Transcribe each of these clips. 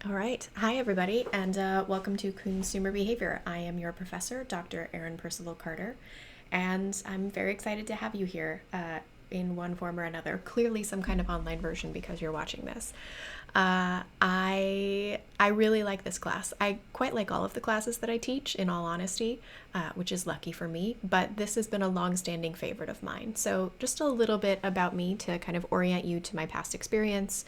All right. Hi, everybody, and welcome to Consumer Behavior. I am your professor, Dr. Erin Percival Carter, and I'm very excited to have you here in one form or another. Clearly, some kind of online version because you're watching this. I really like this class. I quite like all of the classes that I teach, in all honesty, which is lucky for me. But this has been a long-standing favorite of mine. So, just a little bit about me to kind of orient you to my past experience.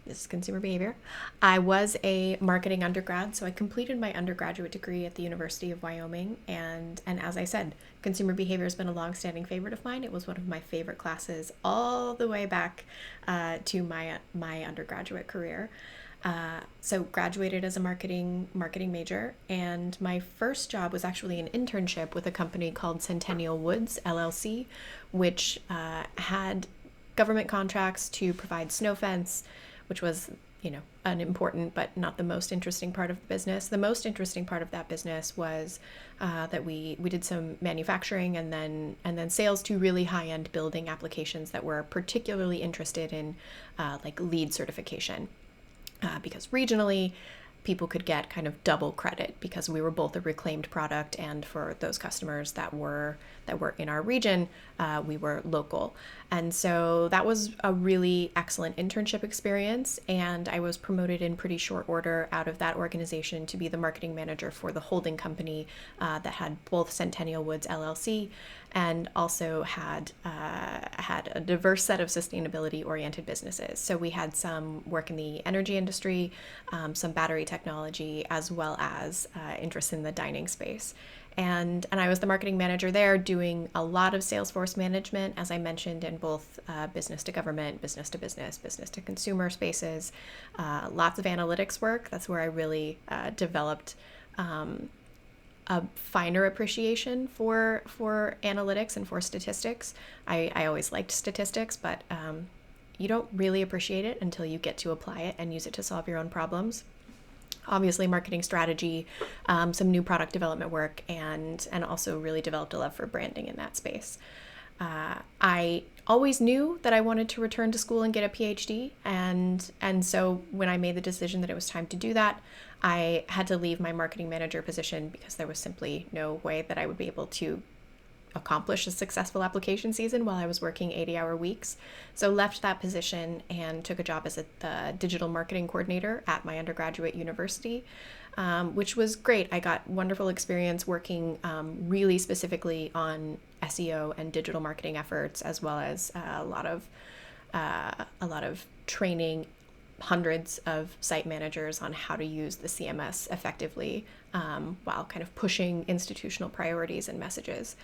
This is consumer behavior. I was a marketing undergrad, so I completed my undergraduate degree at the University of Wyoming. And as I said, consumer behavior has been a long-standing favorite of mine. It was one of my favorite classes all the way back to my undergraduate career. So graduated as a marketing major, and my first job was actually an internship with a company called Centennial Woods LLC, which had government contracts to provide snow fence, which was, an important but not the most interesting part of the business. The most interesting part of that business was that we did some manufacturing and then sales to really high-end building applications that were particularly interested in like LEED certification, because regionally people could get kind of double credit because we were both a reclaimed product, and for those customers that were in our region, we were local. And so that was a really excellent internship experience, and I was promoted in pretty short order out of that organization to be the marketing manager for the holding company that had both Centennial Woods LLC and also had a diverse set of sustainability-oriented businesses. So we had some work in the energy industry, some battery technology, as well as interest in the dining space. And I was the marketing manager there, doing a lot of Salesforce management, as I mentioned, in both business to government, business to business, business to consumer spaces, lots of analytics work. That's where I really developed a finer appreciation for analytics and for statistics. I always liked statistics, but you don't really appreciate it until you get to apply it and use it to solve your own problems. Obviously, marketing strategy, some new product development work, and also really developed a love for branding in that space. I always knew that I wanted to return to school and get a PhD, and so when I made the decision that it was time to do that, I had to leave my marketing manager position because there was simply no way that I would be able to accomplish a successful application season while I was working 80-hour weeks. So left that position and took a job as the digital marketing coordinator at my undergraduate university, which was great. I got wonderful experience working really specifically on SEO and digital marketing efforts, as well as a lot of training hundreds of site managers on how to use the CMS effectively, while kind of pushing institutional priorities and messages.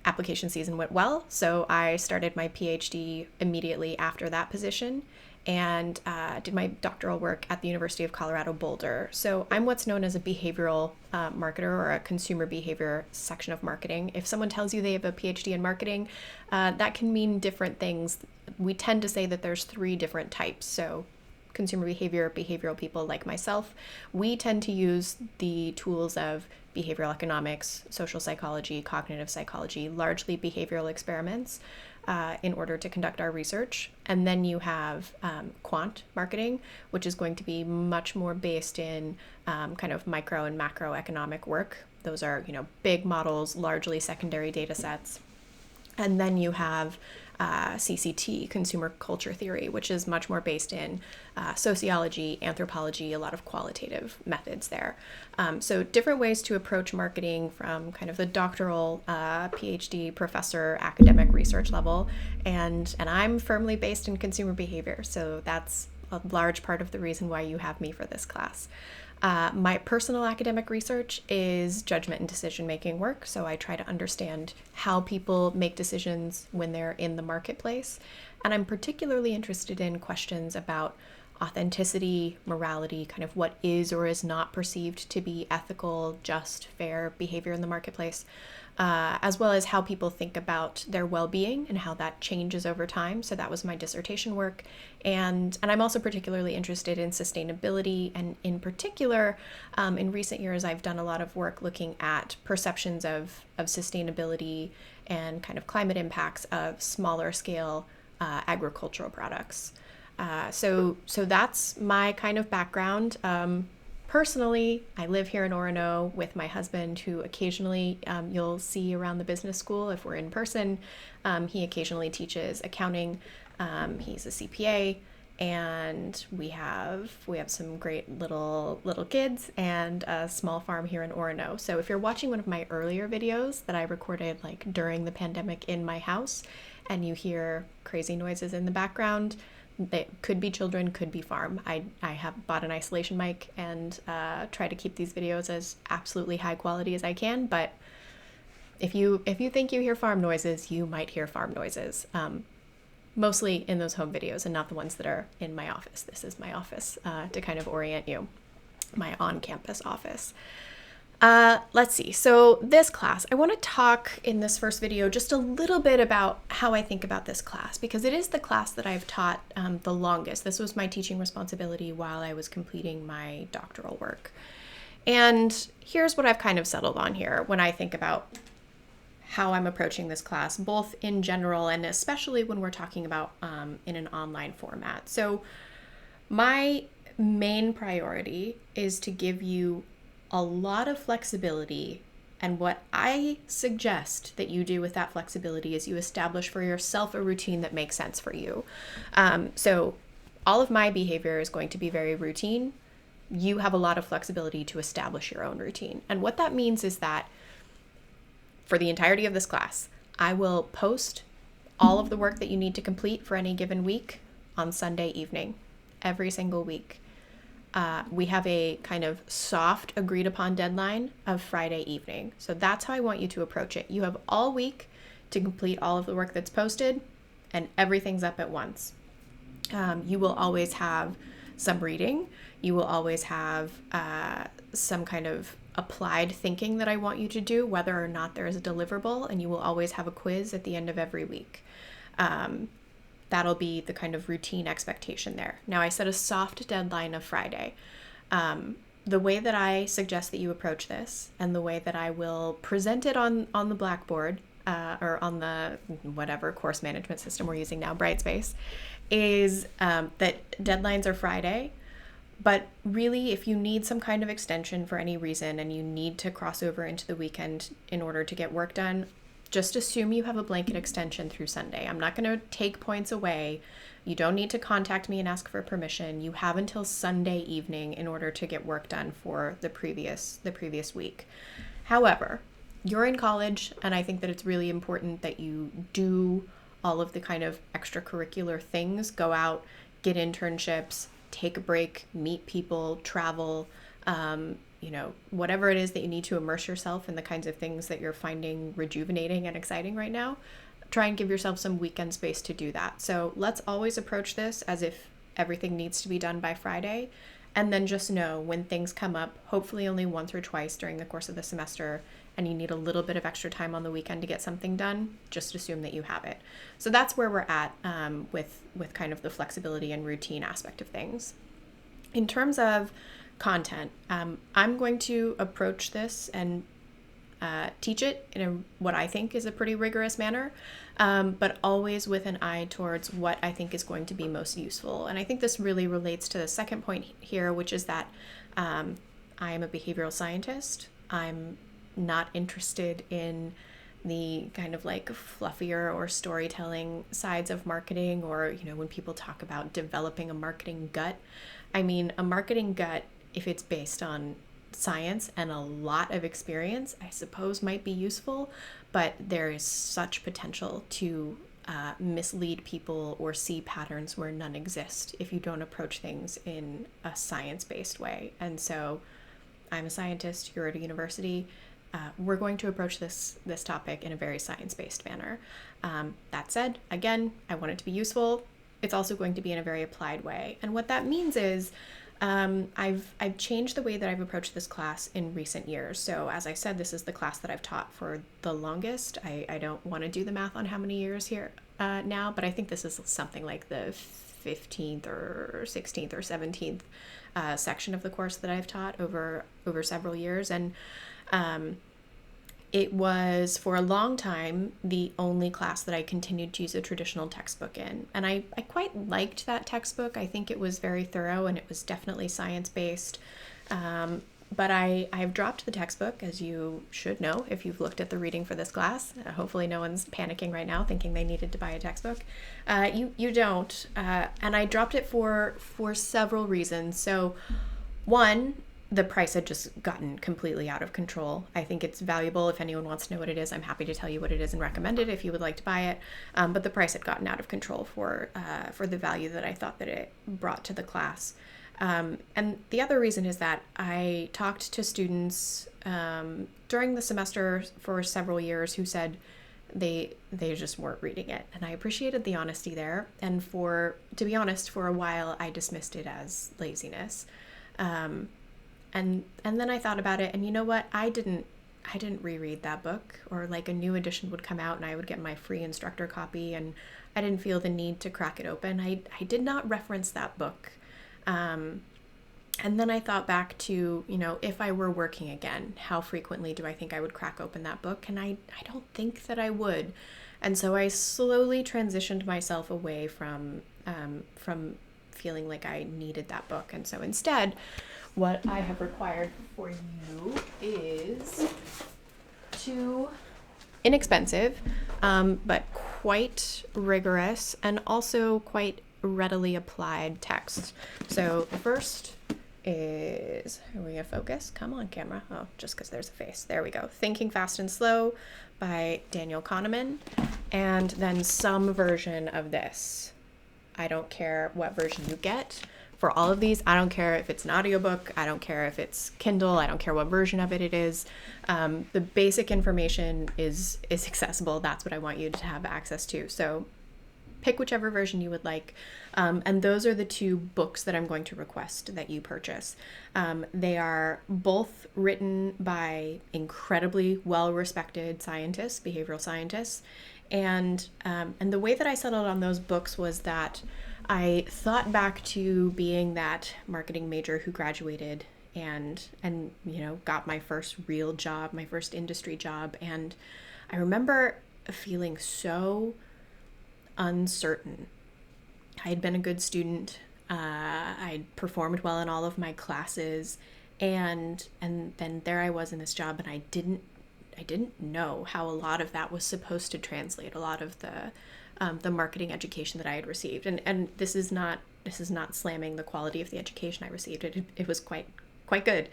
Application season went well, so I started my PhD immediately after that position and did my doctoral work at the University of Colorado Boulder. So I'm what's known as a behavioral marketer, or a consumer behavior section of marketing. If someone tells you they have a PhD in marketing, that can mean different things. We tend to say that there's 3 different types. So consumer behavior, behavioral people like myself, we tend to use the tools of behavioral economics, social psychology, cognitive psychology, largely behavioral experiments, in order to conduct our research. And then you have quant marketing, which is going to be much more based in kind of micro and macroeconomic work. Those are, big models, largely secondary data sets. And then you have CCT, consumer culture theory, which is much more based in sociology, anthropology, a lot of qualitative methods there. So different ways to approach marketing from kind of the doctoral PhD professor academic research level. And I'm firmly based in consumer behavior. So that's a large part of the reason why you have me for this class. My personal academic research is judgment and decision-making work, so I try to understand how people make decisions when they're in the marketplace, and I'm particularly interested in questions about authenticity, morality, kind of what is or is not perceived to be ethical, just, fair behavior in the marketplace, as well as how people think about their well-being and how that changes over time. So that was my dissertation work. And I'm also particularly interested in sustainability. And in particular, in recent years, I've done a lot of work looking at perceptions of sustainability and kind of climate impacts of smaller scale agricultural products. So that's my kind of background. Personally, I live here in Orono with my husband, who occasionally you'll see around the business school if we're in person. He occasionally teaches accounting. He's a CPA, and we have some great little kids and a small farm here in Orono. So if you're watching one of my earlier videos that I recorded like during the pandemic in my house, and you hear crazy noises in the background, they could be children, could be farm. I have bought an isolation mic and try to keep these videos as absolutely high quality as I can. But if you think you hear farm noises, you might hear farm noises. Mostly in those home videos and not the ones that are in my office. This is my office to kind of orient you, my on-campus office. Let's see. So this class, I want to talk in this first video just a little bit about how I think about this class, because it is the class that I've taught the longest. This was my teaching responsibility while I was completing my doctoral work. And here's what I've kind of settled on here when I think about how I'm approaching this class, both in general and especially when we're talking about in an online format. So my main priority is to give you a lot of flexibility, and what I suggest that you do with that flexibility is you establish for yourself a routine that makes sense for you. So all of my behavior is going to be very routine. You have a lot of flexibility to establish your own routine. And what that means is that for the entirety of this class, I will post all of the work that you need to complete for any given week on Sunday evening, every single week. We have a kind of soft agreed upon deadline of Friday evening. So that's how I want you to approach it. You have all week to complete all of the work that's posted, and everything's up at once. You will always have some reading. You will always have some kind of applied thinking that I want you to do, whether or not there is a deliverable, and you will always have a quiz at the end of every week. That'll be the kind of routine expectation there. Now, I set a soft deadline of Friday. The way that I suggest that you approach this, and the way that I will present it on the Blackboard, or on the whatever course management system we're using now, Brightspace, is that deadlines are Friday. But really, if you need some kind of extension for any reason and you need to cross over into the weekend in order to get work done, just assume you have a blanket extension through Sunday. I'm not going to take points away. You don't need to contact me and ask for permission. You have until Sunday evening in order to get work done for the previous week. However, you're in college, and I think that it's really important that you do all of the kind of extracurricular things, go out, get internships, take a break, meet people, travel, whatever it is that you need to immerse yourself in the kinds of things that you're finding rejuvenating and exciting right now. Try and give yourself some weekend space to do that. So let's always approach this as if everything needs to be done by Friday. And then just know when things come up, hopefully only once or twice during the course of the semester, and you need a little bit of extra time on the weekend to get something done, just assume that you have it. So that's where we're at with kind of the flexibility and routine aspect of things. In terms of content, I'm going to approach this and teach it in what I think is a pretty rigorous manner, but always with an eye towards what I think is going to be most useful. And I think this really relates to the second point here, which is that I am a behavioral scientist. I'm not interested in the kind of like fluffier or storytelling sides of marketing, or, when people talk about developing a marketing gut. I mean, a marketing gut, if it's based on science and a lot of experience, I suppose might be useful, but there is such potential to mislead people or see patterns where none exist if you don't approach things in a science-based way. And so I'm a scientist, you're at a university, we're going to approach this topic in a very science-based manner. That said, again, I want it to be useful. It's also going to be in a very applied way. And what that means is I've changed the way that I've approached this class in recent years. So as I said, this is the class that I've taught for the longest. I don't want to do the math on how many years here now, but I think this is something like the 15th or 16th or 17th section of the course that I've taught over several years. And It was, for a long time, the only class that I continued to use a traditional textbook in. And I quite liked that textbook. I think it was very thorough and it was definitely science-based. But I've dropped the textbook, as you should know if you've looked at the reading for this class. Hopefully no one's panicking right now thinking they needed to buy a textbook. You don't. And I dropped it for several reasons. So one, the price had just gotten completely out of control. I think it's valuable. If anyone wants to know what it is, I'm happy to tell you what it is and recommend it if you would like to buy it. But the price had gotten out of control for the value that I thought that it brought to the class. And the other reason is that I talked to students during the semester for several years who said they just weren't reading it. And I appreciated the honesty there. And to be honest, for a while, I dismissed it as laziness. And then I thought about it, and you know what? I didn't reread that book, or like a new edition would come out and I would get my free instructor copy, and I didn't feel the need to crack it open. I did not reference that book. And then I thought back to, if I were working again, how frequently do I think I would crack open that book? And I don't think that I would. And so I slowly transitioned myself away from feeling like I needed that book. And so instead, what I have required for you is two inexpensive, but quite rigorous and also quite readily applied texts. So the first is, are we gonna focus? Come on, camera. Oh, just because there's a face. There we go. Thinking Fast and Slow by Daniel Kahneman. And then some version of this. I don't care what version you get. For all of these, I don't care if it's an audiobook, I don't care if it's Kindle, I don't care what version of it is. The basic information is accessible. That's what I want you to have access to. So pick whichever version you would like. And those are the two books that I'm going to request that you purchase. They are both written by incredibly well-respected scientists, behavioral scientists. And the way that I settled on those books was that I thought back to being that marketing major who graduated and got my first real job, my first industry job. And I remember feeling so uncertain. I had been a good student. I'd performed well in all of my classes, and then there I was in this job, and I didn't know how a lot of that was supposed to translate. A lot of the marketing education that I had received, and this is not slamming the quality of the education I received. It was quite good,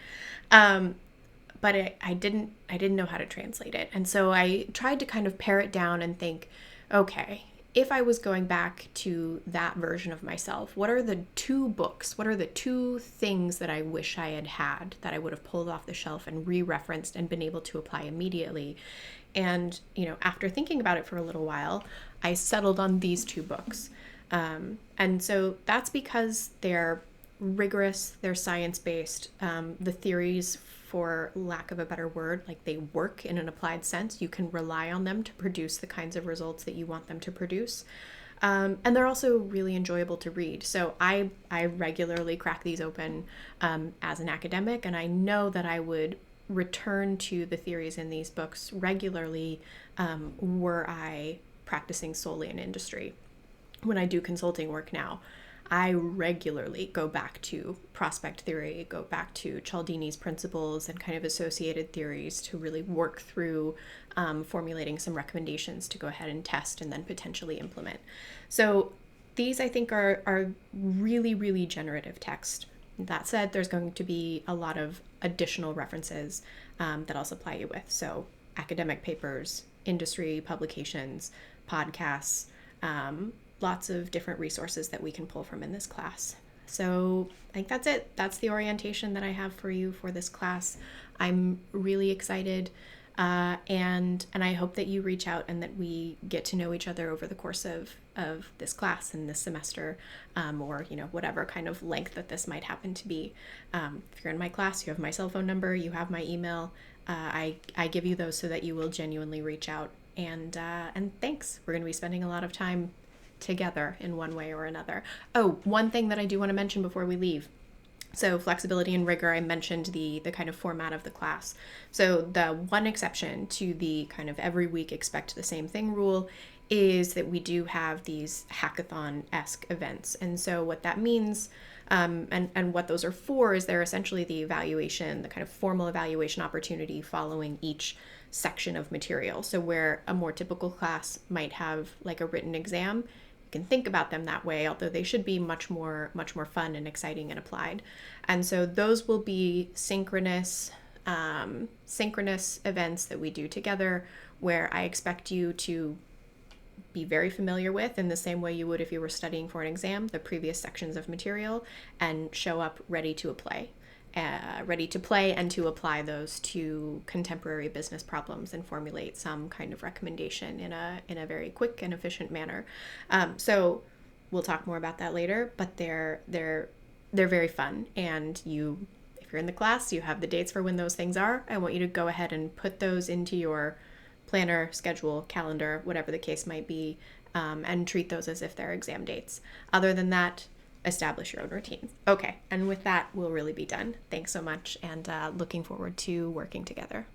but I didn't know how to translate it, and so I tried to kind of pare it down and think, okay, if I was going back to that version of myself, what are the two books? What are the two things that I wish I had had that I would have pulled off the shelf and re-referenced and been able to apply immediately? And, after thinking about it for a little while, I settled on these two books. And so that's because they're rigorous, they're science-based. The theories, for lack of a better word, like they work in an applied sense. You can rely on them to produce the kinds of results that you want them to produce. And they're also really enjoyable to read. So I regularly crack these open as an academic, and I know that I would return to the theories in these books regularly were I practicing solely in industry. When I do consulting work now, I regularly go back to prospect theory, go back to Cialdini's principles and kind of associated theories to really work through formulating some recommendations to go ahead and test and then potentially implement. So these, I think, are really, really generative text. That said, there's going to be a lot of additional references that I'll supply you with. So academic papers, industry publications, podcasts, lots of different resources that we can pull from in this class. So I think that's it. That's the orientation that I have for you for this class. I'm really excited, and I hope that you reach out and that we get to know each other over the course of this class and this semester, or whatever kind of length that this might happen to be. If you're in my class, you have my cell phone number, you have my email. I give you those so that you will genuinely reach out. And thanks. We're going to be spending a lot of time together in one way or another. Oh, one thing that I do want to mention before we leave. So flexibility and rigor, I mentioned the kind of format of the class. So the one exception to the kind of every week expect the same thing rule is that we do have these hackathon-esque events. And so what that means, and what those are for, is they're essentially the evaluation, the kind of formal evaluation opportunity following each section of material. So where a more typical class might have like a written exam, you can think about them that way, although they should be much more fun and exciting and applied. And so those will be synchronous events that we do together, where I expect you to be very familiar with, in the same way you would if you were studying for an exam, the previous sections of material, and show up ready to play and to apply those to contemporary business problems and formulate some kind of recommendation in a very quick and efficient manner. So we'll talk more about that later, but they're very fun, and if you're in the class, you have the dates for when those things are. I want you to go ahead and put those into your planner, schedule, calendar, whatever the case might be, and treat those as if they're exam dates. Other than that, establish your own routine. Okay, and with that, we'll really be done. Thanks so much, and looking forward to working together.